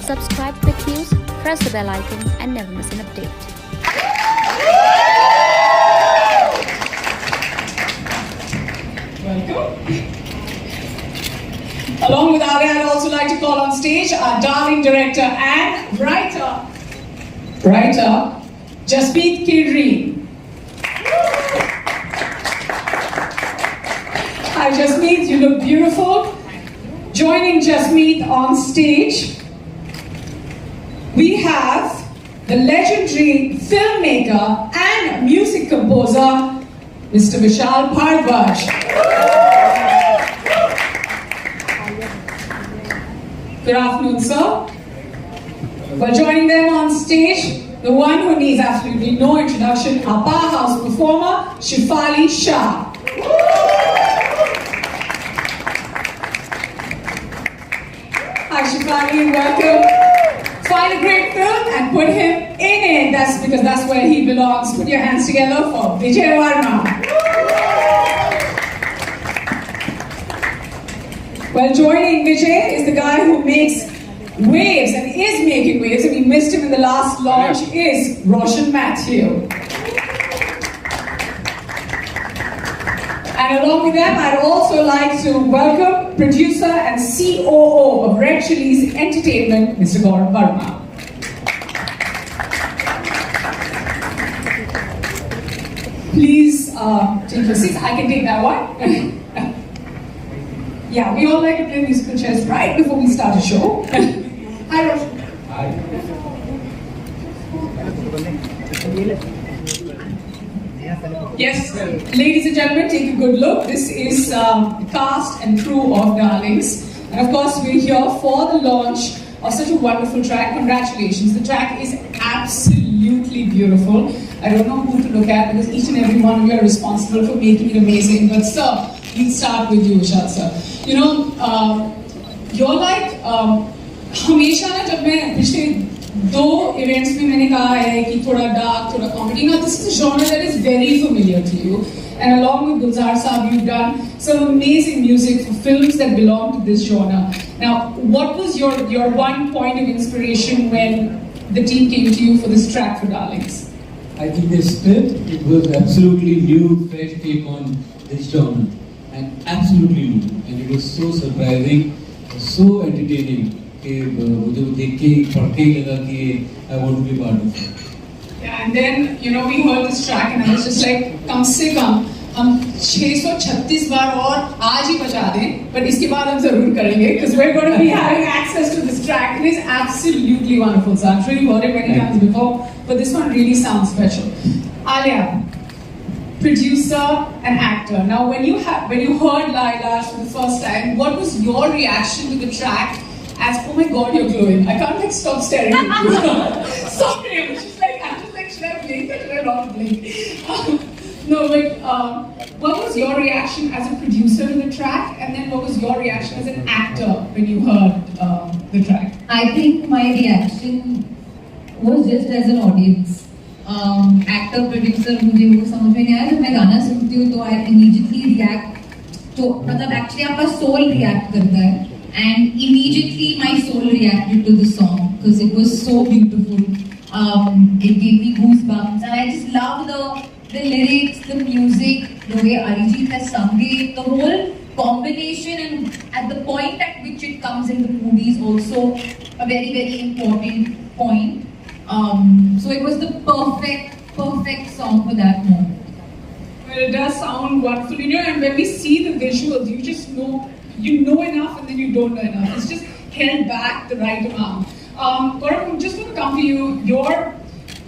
subscribe to Quick News, press the bell icon and never miss an update. Welcome. Along with Alia, I'd also like to call on stage our darling director and writer, Jasmeet Kirri. Hi Jasmeet, you look beautiful. Joining Jasmeet on stage, we have the legendary filmmaker and music composer, Mr. Vishal Bharadwaj. Good afternoon, sir. Well, joining them on stage, the one who needs absolutely no introduction, our powerhouse performer, Shefali Shah. Hi Shefali, welcome. Find a great film and put him in it. That's because that's where he belongs. Put your hands together for Vijay Varma. Well, joining Vijay is the guy who makes waves and is making waves, and we missed him in the last launch, is Roshan Matthew. And along with them, I'd also like to welcome producer and COO of Red Chillies Entertainment, Mr. Gal Gadot. Please take your seats. I can take that one. Yeah, we all like to play musical chairs right before we start a show. Hi, Roshan. Hi. Yes, ladies and gentlemen, take a good look. This is the cast and crew of Darlings. And of course, we're here for the launch of such a wonderful track. Congratulations. The track is absolutely beautiful. I don't know who to look at because each and every one of you are responsible for making it amazing. But sir, we'll start with you, Vishal sir. You know, you're like, हमेशा ना जब मैं पिछले दो events में मैंने कहा है कि थोड़ा dark, थोड़ा comedy. Now this is a genre that is very familiar to you, and along with Gulzar Saab, you've done some amazing music for films that belong to this genre. Now, what was your one point of inspiration when the team came to you for this track for Darlings? I think the script, it was absolutely new, fresh take on this genre, and absolutely new, and it was so surprising, so entertaining. मुझे वो देख के पढ़ के लगा कि I want to be part of it. Yeah, and then you know we heard this track and I was just like, कम से कम हम 636 बार और आज ही बजा दें, but इसके बाद हम जरूर करेंगे because we're going to be having access to this track. It is absolutely wonderful. So I'm sure you've heard it many times before, but this one really sounds special. Alia, producer and actor. Now, when you heard Ilaaj for the first time, what was your reaction to the track? As, oh my God, you're glowing. I can't like stop staring at you. Sorry, I'm just like, should I blink or should I not blink? No, but what was your reaction as a producer to the track? And then what was your reaction as an actor when you heard the track? I think my reaction was just as an audience. Actor, producer, मुझे वो समझ में नहीं आया. जब मैं गाना सुनती हूँ तो I immediately react. तो मतलब actually आपका soul react करता है. And immediately my soul reacted to the song because it was so beautiful. It gave me goosebumps, and I just love the lyrics, the music, the way Arijit has sung it, the whole combination, and at the point at which it comes in the movie is also a very, very important point. So it was the perfect song for that moment. Well, it does sound wonderful, you know, and when we see the visuals, you just know. You know enough and then you don't know enough. It's just held back the right amount. Gaurav, I'm just going to come to you.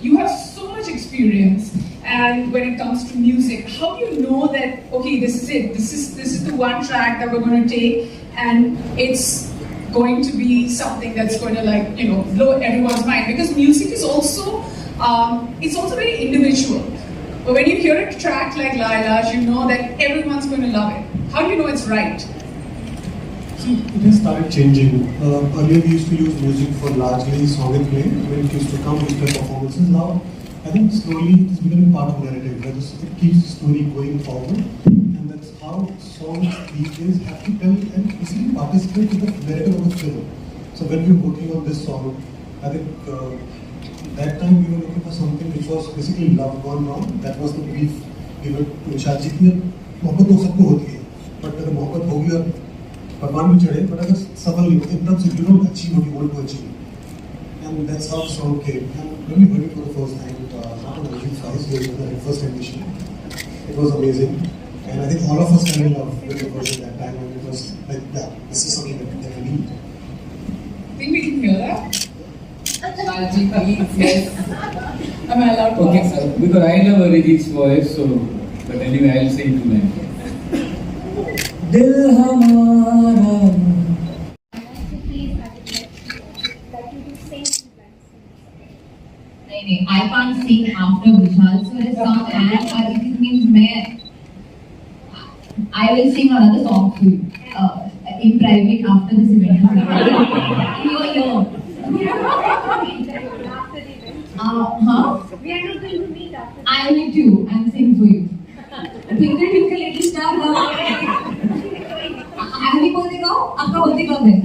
You have so much experience, and when it comes to music, how do you know that, okay, this is it. This is the one track that we're going to take, and it's going to be something that's going to, like, you know, blow everyone's mind. Because music is also, it's also very individual. But when you hear a track like Ilaaj, you know that everyone's going to love it. How do you know it's right? See, it has started changing. Earlier we used to use music for largely song and play when it used to come with the performances. Now, I think slowly it is becoming part of narrative, where it keeps the story going forward, and that's how songs these days have to tell and basically participate in the narrative of the film. So when we were working on this song, I think that time we were looking for something which was basically love gone wrong. That was the brief we were to विशाल जी की मोहब्बत तो सबको होती है, but अगर मोहब्बत होगी और भगवान भी चढ़े, but अगर सफल नहीं होती, तब you don't achieve what you want to achieve. And that's how the song came. And when we heard it for the first time, not on Arijit Singh's the first edition, it was amazing. And I think all of us fell in love with the version that time, and it was like, yeah, this is something that we need. I think we can hear that. Yes. Am I allowed to Okay, ask? because I love Arijit's voice, so but anyway, I'll sing two lines. Dil hamara. नहीं, I can't sing after Vishal Sir's song and Arijit means I will sing another song for you in private after this event. In your ear. We are not going to meet after the event. Huh? We are not going to meet after. I will meet you and sing for you. Twinkle twinkle little star. Happy birthday गाओ. आपका birthday कब है?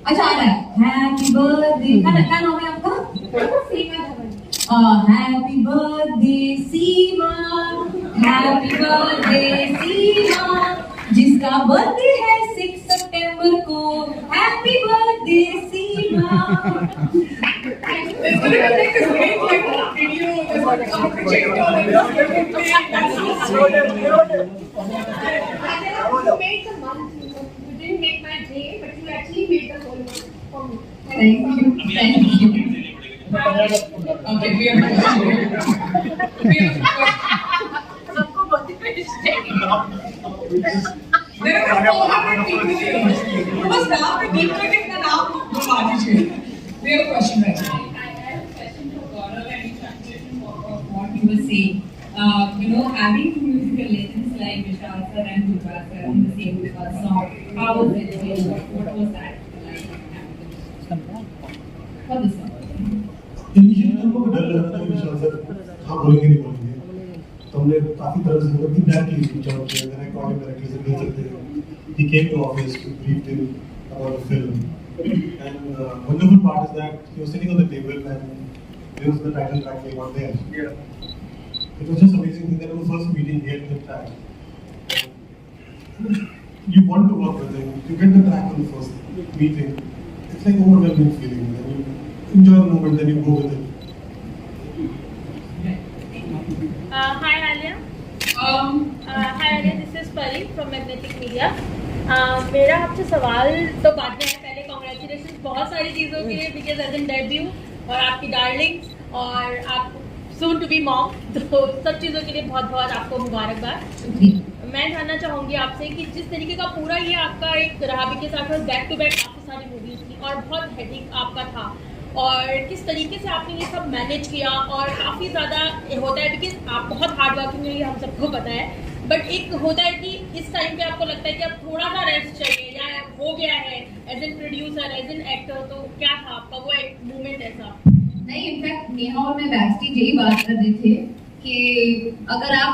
अच्छा आ रहा है. Happy birthday. क्या नाम है आपका? Happy birthday Seema. Happy birthday Seema. जिसका बर्थडे है 6 सितंबर को. Happy birthday Seema. It's going to take this great like video. There's going to come projector. You made the month. You didn't make my day, but you actually made the whole month for me. Thank you. Thank you. Okay, we have a question. We have a question. There are 400 people here. You must now be deep cutting the naam घुमा दीजिए. We have a question right now. I have a question for Gaurav and in translation of what you were saying. Having two musical legends like Vishal sir and Durga sir in the same song, how was it? What was that like? For this song? Initially हमको भी डर लगा था कि विशाल sir हाँ बोलेंगे नहीं बोलेंगे, तो हमने काफी तरह से मतलब indirectly reach out किया. Then I called him directly से मिल सकते हैं. He came to office to brief him about the film. And wonderful part is that he was sitting on the table and there was the title track came out there. Yeah. It was just amazing that on the first meeting he had the track. You want to work with him. You get the track on the first meeting. It's like overwhelming feeling. And you enjoy the moment, then you go with it. Hi Alia. Hi Alia, this is Pari from Magnetic Media. मेरा आपसे सवाल तो बाद में है. पहले congratulation बहुत सारी चीज़ों के लिए, बिकॉज एज एन डेब्यू और आपकी डार्लिंग और आप सून टू बी मॉम, तो सब चीज़ों के लिए बहुत बहुत आपको मुबारकबाद. मैं जानना चाहूँगी आपसे कि जिस तरीके का पूरा ये आपका एक रहा, बिकॉज आपके बैक टू बैक काफ़ी सारी मूवीज थी और बहुत हेडिक आपका था, और किस तरीके से आपने ये सब मैनेज किया, और काफ़ी ज़्यादा होता है बिकॉज आप बहुत हार्ड वर्किंग है, हम सबको पता है, बट एक होता है कि इस टाइम पे आपको लगता है कि अब थोड़ा सा रेस्ट चाहिए या हो गया है as an producer as an actor, तो क्या था आपका वो एक मोमेंट ऐसा? नहीं, इनफैक्ट नेहा और मैं बैक स्टेज यही बात कर रहे थे कि अगर आप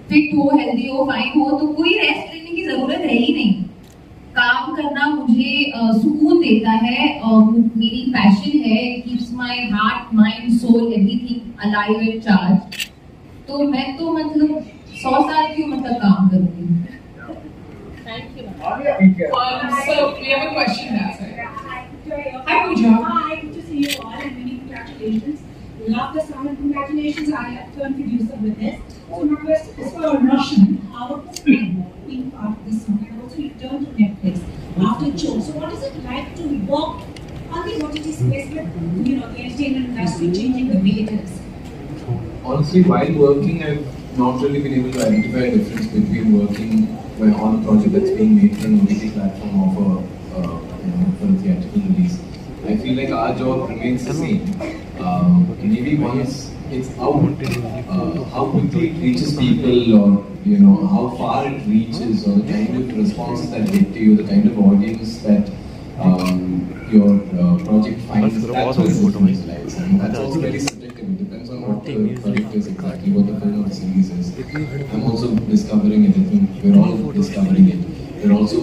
फिट हो, हेल्दी हो, फाइन हो, तो कोई रेस्ट लेने की जरूरत है ही नहीं. काम करना मुझे सुकून देता है, मेरी पैशन है, keeps my heart, mind, soul, everything alive and charge. तो मैं तो मतलब 100 साल की उम्र तक काम करूंगी. Thank you. So we have a question now, sir. Hi Pooja. Hi, good to see you all and many congratulations. Love the song and congratulations. I have turned producer with this. So my question is for Roshan. How was it being part of this song and also return to Netflix after Cho? So what is it like to work on the OTT space with the entertainment industry changing the way it is? Honestly, while working, I've not really been able to identify a difference between working on a project that's being made for an OTT platform or for a theatrical release. I feel like our job remains the same. Maybe once it's out, how quickly it reaches people, or how far it reaches, or the kind of responses that get to you, the kind of audience that your project finds. That's what the difference lies, and that's also very subjective. It depends on what the project is exactly, what the film or the series is. I'm also discovering it. I think we're all discovering it. We're also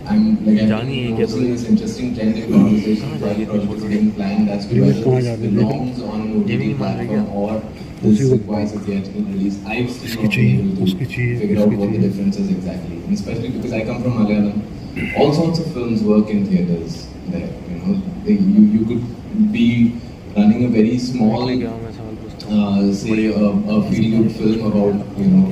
I'm noticing this interesting trend in conversations while projects being planned as to whether this belongs on an OTT platform or this requires a theatrical release. I've still not been able to figure out what the difference is exactly, and especially because I come from Malayalam. All sorts of films work in theaters there. You could be running a very small, say a feel-good film about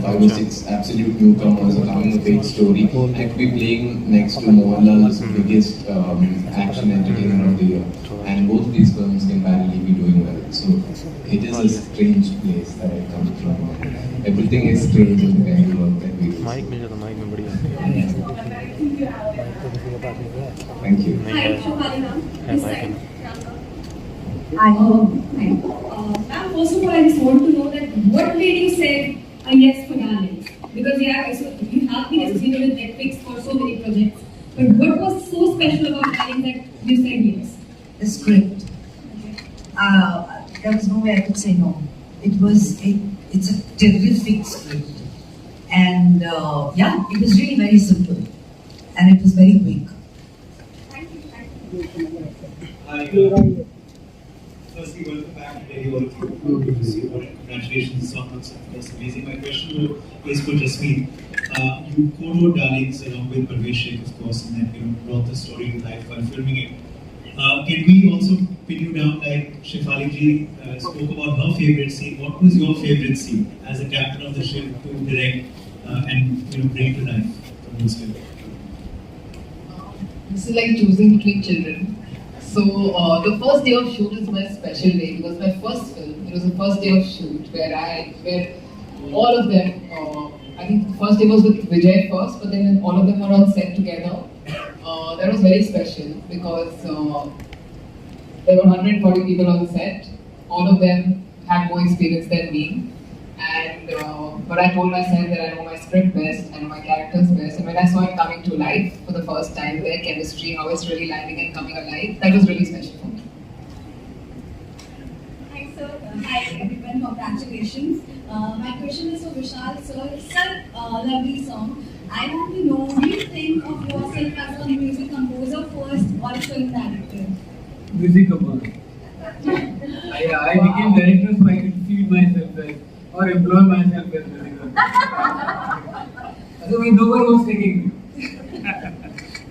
5 or 6 absolute newcomers, a coming-of-age story, and it could be playing next to Mohanlal's biggest action entertainer of the year, and both of these films can parallelly be doing well. So it is a strange place that I come from. Everything is strange in the kind of work that we do. Thank you. Hi, Shafali ma'am. This side. Ma'am, first of all, I just want to know that what made you say a yes for Darlings? Because you have been associated with Netflix for so many projects. But what was so special about Darlings that you said yes? The script. There was no way I could say no. It's a terrific script. And it was really very simple. And it was very quick. Firstly, welcome back to Delhi. Congratulations on that's amazing. My question is for Jasmeet. You co-wrote Darlings along with Vijay Shaikh, of course, and then brought the story to life while filming it. Can we also pin you down like Shefali ji spoke about her favorite scene? What was your favorite scene as a captain of the ship to direct and bring to life from this film? This is like choosing between children. So the first day of shoot is my special day because my first film. It was the first day of shoot where all of them. I think the first day was with Vijay first, but then all of them were on set together. That was very special because there were 140 people on set. All of them had more experience than me. And but I told myself that I know my script best, I know my characters best, and when I saw it coming to life for the first time, their chemistry, how it's really landing and coming alive, that was really special for me. Hi sir, hi everyone, congratulations. My question is for Vishal sir. Sir, lovely song. I want to know, what do you think of yourself as a music composer first or a film director? Music composer. I became director so I could feed myself as or employ myself as music composer. Otherwise, no one was taking me.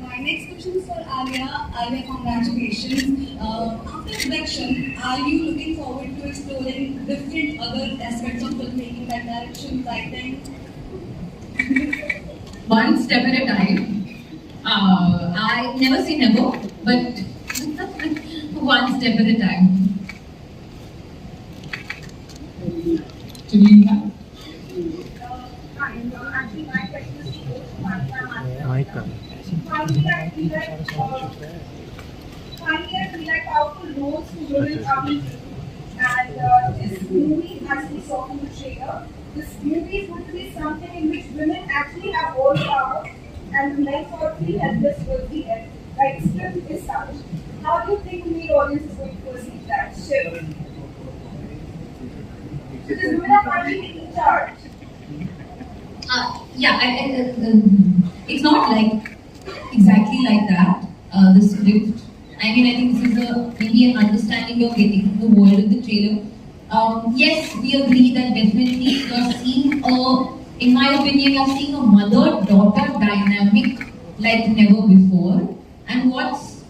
My next question is for Alia. Alia, congratulations. After production, are you looking forward to exploring different other aspects of filmmaking like direction, writing? One step at a time. I never say never, but one step at a time. Actually, my question is to both finally, I feel like powerful roles to women coming and this movie, as we saw in the trailer, this movie is going to be something in which women actually have all power and men sort of feel helpless towards the end. Like script is such. How do you think the main audience is going to perceive that shift? Because women are finally in charge. It's not like exactly like that. The script. I mean, I think this is maybe an understanding you're getting the world of the trailer. Yes, we agree that definitely you're seeing in my opinion, you're seeing a mother-daughter dynamic like never before. And what's,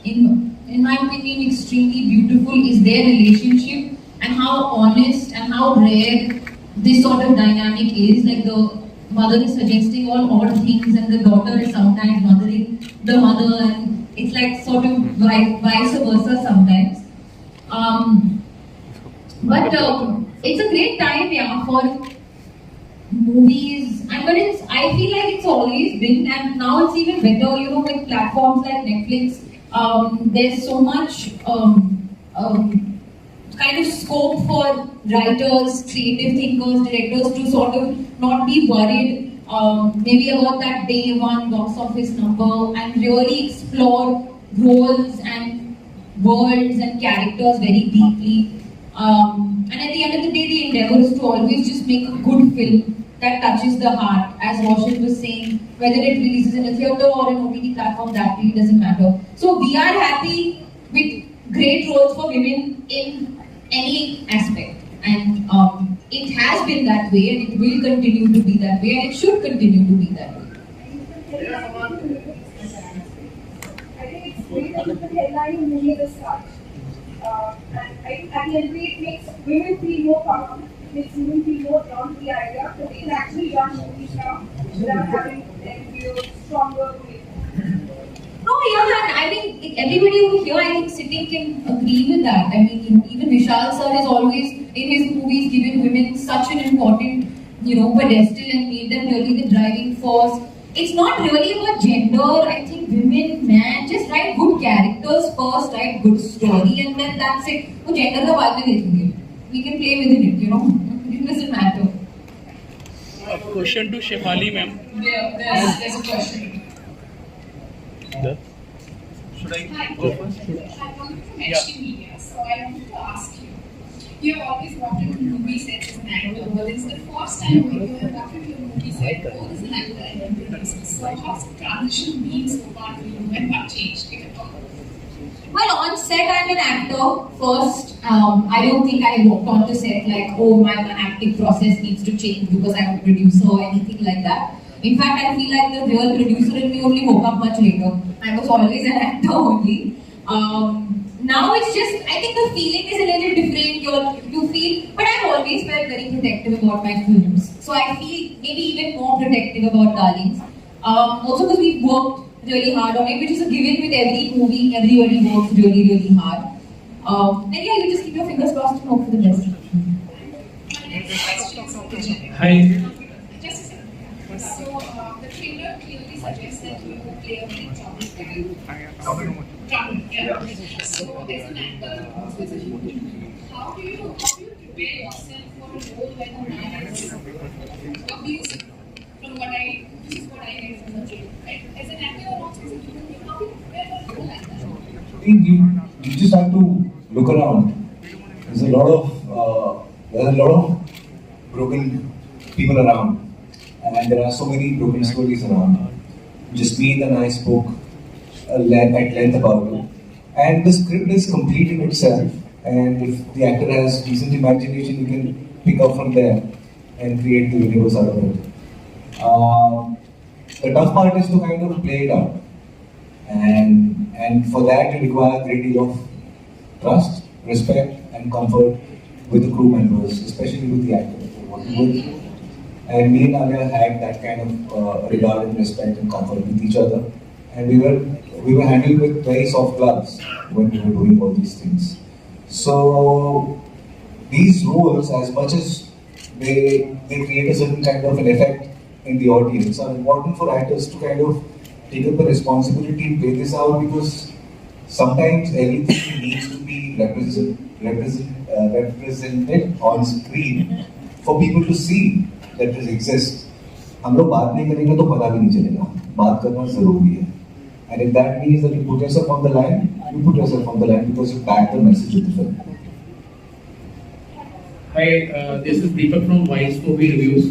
in my opinion, extremely beautiful is their relationship and how honest and how rare this sort of dynamic is. Like the mother is suggesting all odd things and the daughter is sometimes mothering the mother, and it's like sort of vice versa sometimes. But it's a great time, for movies. But I feel like it's always been, and now it's even better. With platforms like Netflix, there's so much kind of scope for writers, creative thinkers, directors to sort of not be worried maybe about that day one box office number and really explore roles and worlds and characters very deeply. And at the end of the day, the endeavor is to always just make a good film that touches the heart. As Roshan was saying, whether it releases in a theatre or an OTT platform, that really doesn't matter. So we are happy with great roles for women in any aspect. And it has been that way, and it will continue to be that way, and it should continue to be that way. I think it's great that you put headline in movie this much. And I think at the end of the day, it makes women feel more powerful, makes women feel more drawn to the idea that they can actually run movies now without having them feel stronger. No, yeah, I mean, everybody over here, I think, sitting can agree with that. I mean, you know, even Vishal sir is always, in his movies, given women such an important, pedestal and made them really the driving force. It's not really about gender. I think women, man, just write good characters first, write good story, and then that's it. So gender ka baad mein dekhenge. We can play within it, It doesn't matter. A question to Shefali, ma'am. There's a question. Should I go first? I come from HD Media, so I wanted to ask you. You have always walked into movie sets as an actor, but it's the first time when you have walked into a movie set both as an actor and a producer. So how's the transition been so far for you? When what changed, if at all? Well, on set I'm an actor first. I don't think I walked on the set like, oh, my acting process needs to change because I'm a producer or anything like that. In fact, I feel like the real producer in me only woke up much later. I was always an actor only. Now it's just, I think the feeling is a little different. You feel, but I've always felt very protective about my films. So I feel maybe even more protective about Darlings. Also because we've worked really hard on it, which is a given with every movie. Everybody works really, really hard. And yeah, you just keep your fingers crossed and hope for the best. Hi. Just a second. So the trailer clearly suggests that you play a very troubled character. Yeah. So as an actor, as a human, how do you prepare yourself for a role when a man is abusive? From this is what I get from the trailer. Right? As an actor or also as a human being, how do you prepare for a role like that? I think you just have to look around. There's a lot of broken people around, and there are so many broken stories around. Just me and I spoke at length about it, and the script is complete in itself. And if the actor has decent imagination, you can pick up from there and create the universe out of it. The tough part is to kind of play it out, and for that you require a great deal of trust, respect, and comfort with the crew members, especially with the actor that you're working with. And me and Alia had that kind of regard and respect and comfort with each other, and we were handled with very soft gloves when we were doing all these things. So these roles, as much as they create a certain kind of an effect in the audience, are important for actors to kind of take up the responsibility and play this out, because sometimes everything needs to be represented on screen for people to see that this exists. हम लोग बात नहीं करेंगे तो पता भी नहीं चलेगा. बात करना जरूरी है. And if that means that you put yourself on the line, you put yourself on the line because you back the message of the film. Hi, this is Deepak from Wise Movie Reviews.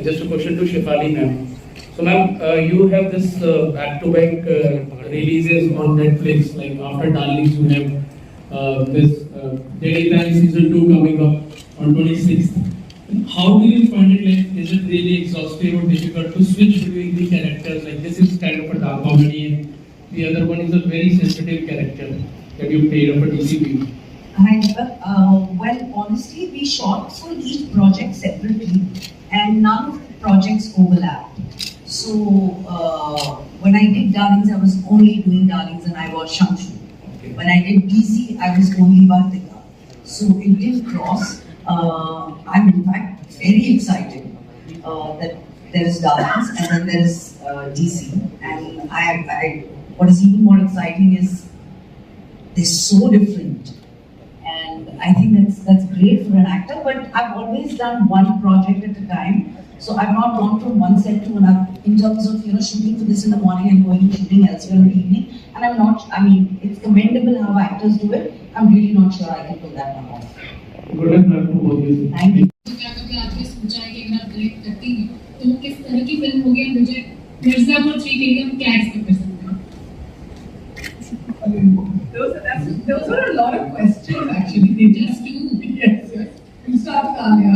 Just a question to Shefali ma'am. So ma'am, you have this back-to-back releases on Netflix. Like after Darlings, you have this Dehydrated season 2 coming up on 26th. How do you find it? Like, is it really exhaustive or difficult to switch between the characters? Like this is kind of a dark comedy, and the other one is a very sensitive character that you played of a DCP. Hi, well, honestly, we shot for each project separately, and none of the projects overlapped. So when I did Darlings, I was only doing Darlings, and I was Shamshu. Okay. When I did DC, I was only Vartika. So it didn't cross. I'm in fact very excited that there is Darlings and then there is DC. And what is even more exciting is they're so different. And I think that's great for an actor. But I've always done one project at a time. So I've not gone from one set to another in terms of shooting for this in the morning and going and shooting elsewhere in the evening. And I'm not. I mean, it's commendable how actors do it. I'm really not sure I can pull that one off. Good luck to both of you. Thank you. क्या कभी आपने सोचा है कि अगर आप direct करते देखेंगे तो किस तरह की फिल्म होगी, मुझे मिर्जापुर 3 के लिए हम क्या एक्सपेक्ट कर सकते हैं? Those were a lot of questions actually. They just do. Yes. We'll start with Alia.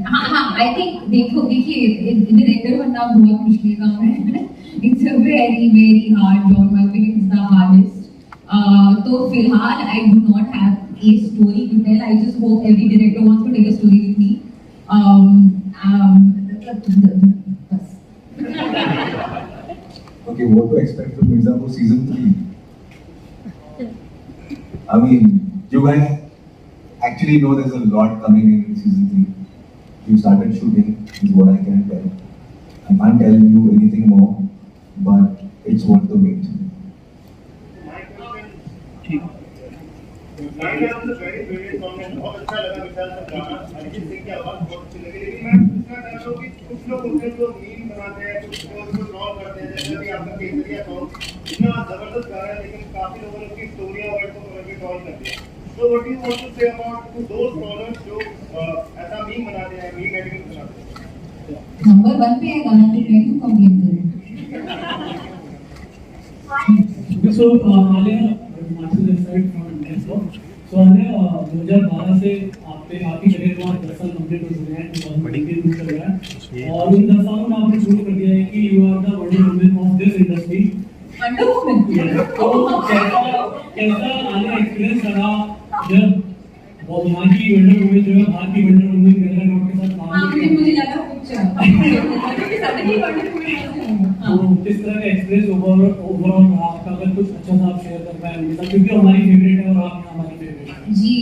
हाँ, I think देखिए डायरेक्टर बनना बहुत मुश्किल काम है. It's a very very hard job. I think it's the hardest. तो फिलहाल I do not have a story to tell. I just hope every director wants to take a story with me. Okay, what to expect from Mirzapur season 3? I mean, you guys actually know there's a lot coming in season 3. You started shooting, is what I can tell. I can't tell you anything more, but it's worth the wait. बहुत अच्छा लगा विशाल का गाना, अरिजीत सिंह की आवाज बहुत अच्छी लगी, लेकिन मैं पूछना चाहता हूँ कि कुछ लोग होते हैं जो मीम बनाते हैं, कुछ लोग उसको ड्रॉ करते हैं, जैसे कि आपका केसरिया सॉन्ग इतना जबरदस्त गाना है, लेकिन काफी लोगों ने उसकी स्टोरियां वर्ड को पकड़ के ड्रॉ कर दिया. So what do you want to say about to those scholars जो ऐसा मीम बनाते हैं, मीम एडिटिंग बनाते हैं? नंबर 1 पे है गाना, तो मैं क्यों कंप्लेन करूँ? So Alia, this side from Neslo. So Alia, 2012 से आपकी करियर में 10 साल कंप्लीट हो चुके हैं, 2019 चल रहा है, और उन 10 सालों में आपने प्रूव कर दिया है कि you are the wonder woman of this industry. Wonder woman? तो कैसा आलिया एक्सपीरियंस रहा जब वो यहाँ की वंडर वुमन जो है बाहर की वंडर वुमन gal gadot के साथ काम करती है? मुझे लगा कुछ तो किस तरह का एक्सपीरियंस ओवरऑल रहा आपका? अगर कुछ अच्छा सा आप शेयर कर पाए हमारे साथ, क्योंकि हमारी फेवरेट है और आप हमारी फेवरेट है. जी,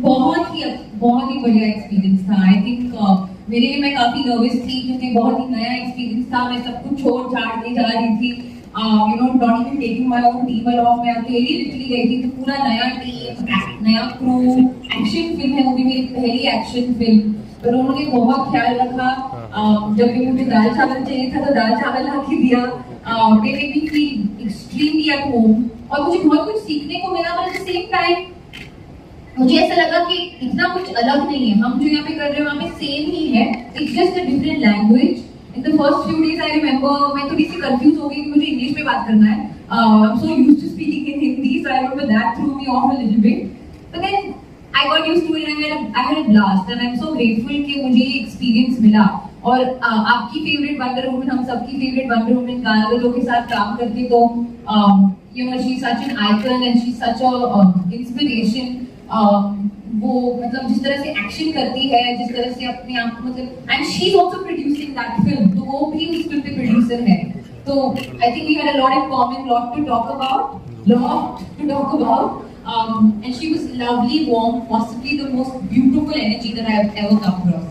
बहुत ही बढ़िया एक्सपीरियंस था. आई थिंक मेरे लिए मैं काफी नर्वस थी क्योंकि बहुत ही नया एक्सपीरियंस था. मैं सब कुछ छोड़ छाड़ के जा रही थी, you know, not even taking my own team along. मैं अकेली लिटरली गई थी, तो पूरा नया टीम, नया क्रू. एक्शन फिल्म है, वो भी मेरी पहली एक्शन फिल्म, पर उन्होंने बहुत ख्याल रखा. जब भी मुझे दाल चावल चाहिए था तो दाल चावल ला के दिया. They made me feel extremely at home, और मुझे बहुत कुछ सीखने को मिला. पर at the same time मुझे ऐसा लगा कि इतना कुछ अलग नहीं है. हम जो यहाँ पे कर रहे हैं वहाँ पे सेम ही है. It's just a different language. In the first few days I remember मैं थोड़ी सी कंफ्यूज हो गई कि मुझे इंग्लिश में बात करना है. I'm so used to speaking in Hindi, so I remember that threw me off a little bit. But then I got used to it and I had a blast, and I'm so grateful कि मुझे ये experience मिला. और आपकी favourite wonder woman, हम सबकी favourite wonder woman गाल गडोट के साथ काम करके, तो you know, she is such an icon and she is such a inspiration. वो मतलब जिस तरह से एक्शन करती है, जिस तरह से अपने आप मतलब, and she is also producing that film, तो वो भी उस फिल्म पे प्रोड्यूसर है. तो I think we had a lot in common, lot to talk about. And she was lovely, warm, possibly the most beautiful energy that I have ever come across.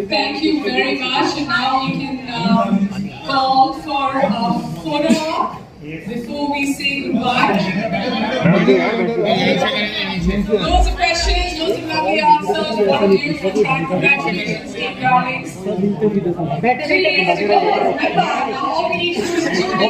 Thank you very much. And now we can call for a photo before we say goodbye. Loads of questions, loads of lovely answers. What a beautiful time. Congratulations, darlings. 3 days to go. Remember, now all we need to do is tune in.